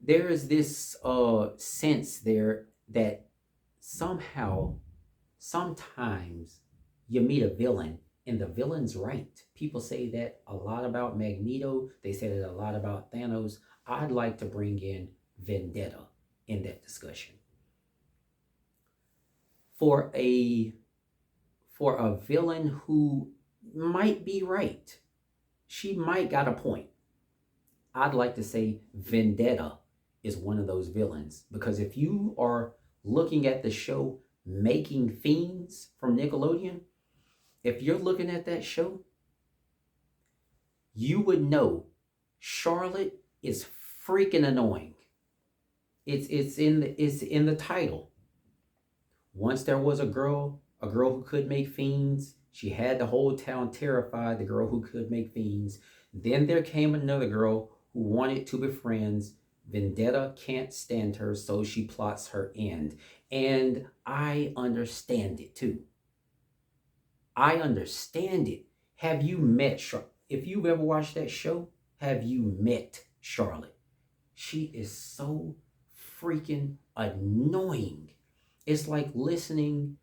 there is this sense there that somehow, sometimes you meet a villain and the villain's right. People say that a lot about Magneto. They said it a lot about Thanos. I'd like to bring in Vendetta in that discussion. For a for a villain who might be right. She might got a point. I'd like to say Vendetta is one of those villains because if you are looking at the show Making Fiends from Nickelodeon, if you're looking at that show, you would know Charlotte is freaking annoying. It's in the title. Once there was a girl who could make fiends. She had the whole town terrified, the girl who could make fiends. Then there came another girl who wanted to be friends. Vendetta can't stand her, so she plots her end. And I understand it too. I understand it. Have you met Charlotte? If you've ever watched that show, have you met Charlotte? She is so freaking annoying. It's like listening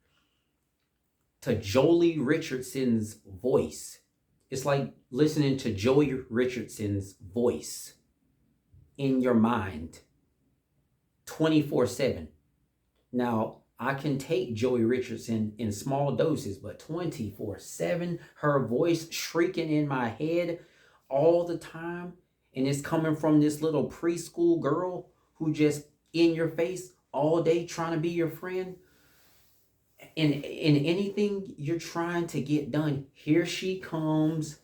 to Jolie Richardson's voice. It's like listening to Joey Richardson's voice in your mind 24/7. Now, I can take Joey Richardson in small doses, but 24/7, her voice shrieking in my head all the time. And it's coming from this little preschool girl who just in your face all day trying to be your friend. In anything you're trying to get done, here she comes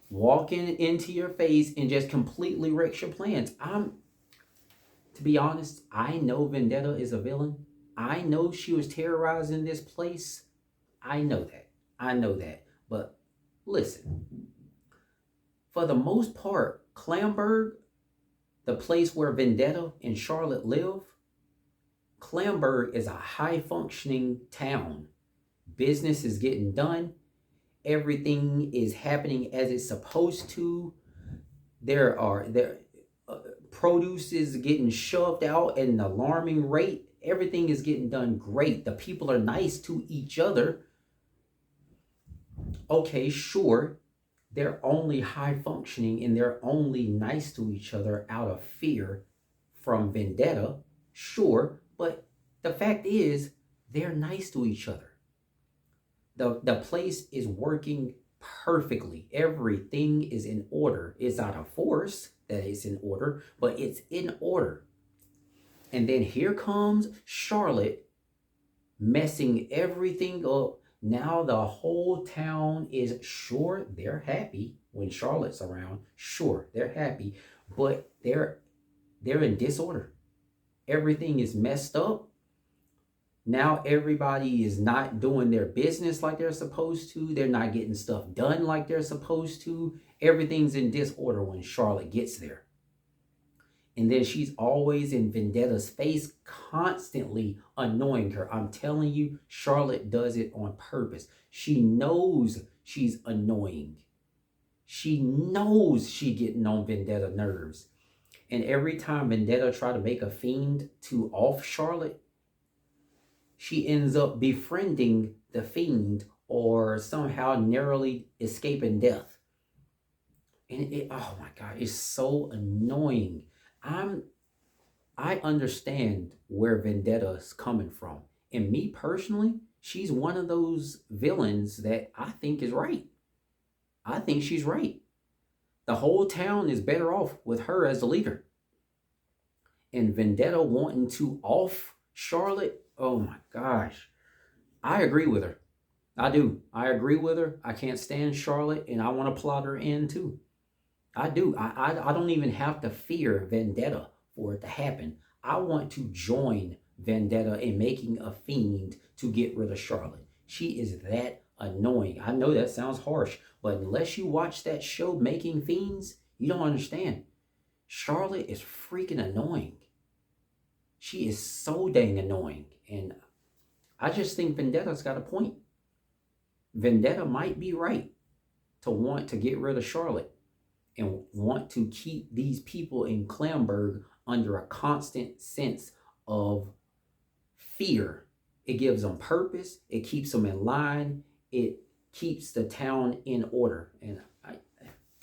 walking into your face and just completely wrecks your plans. To be honest, I know Vendetta is a villain. I know she was terrorizing this place. I know that. I know that. But listen, for the most part, Clamberg, the place where Vendetta and Charlotte live, Clamberg is a high functioning town. Business is getting done. Everything is happening as it's supposed to. There produce is getting shoved out at an alarming rate. Everything is getting done great. The people are nice to each other. Okay, sure. They're only high functioning and they're only nice to each other out of fear from Vendetta. Sure, but the fact is they're nice to each other. The place is working perfectly. Everything is in order. It's out of force that it's in order, but it's in order. And then here comes Charlotte messing everything up. Now the whole town is sure they're happy when Charlotte's around. Sure, they're happy, but they're in disorder. Everything is messed up. Now everybody is not doing their business like they're supposed to. They're not getting stuff done like they're supposed to. Everything's in disorder when Charlotte gets there. And then she's always in Vendetta's face, constantly annoying her. I'm telling you, Charlotte does it on purpose. She knows she's annoying. She knows she getting on Vendetta nerves. And every time Vendetta try to make a fiend to off Charlotte, she ends up befriending the fiend or somehow narrowly escaping death. And oh my God, it's so annoying. I understand where Vendetta's coming from. And me personally, she's one of those villains that I think is right. I think she's right. The whole town is better off with her as the leader. And Vendetta wanting to off Charlotte, oh my gosh. I agree with her. I do. I agree with her. I can't stand Charlotte and I want to plot her in too. I do. I don't even have to fear Vendetta for it to happen. I want to join Vendetta in making a fiend to get rid of Charlotte. She is that annoying. I know that sounds harsh, but unless you watch that show, Making Fiends, you don't understand. Charlotte is freaking annoying. She is so dang annoying. And I just think Vendetta's got a point. Vendetta might be right to want to get rid of Charlotte. and want to keep these people in Clamberg under a constant sense of fear. It gives them purpose. It keeps them in line. It keeps the town in order. And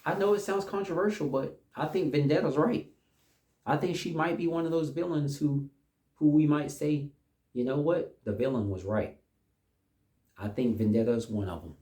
I know it sounds controversial, but I think Vendetta's right. I think she might be one of those villains who we might say, you know what, the villain was right. I think Vendetta is one of them.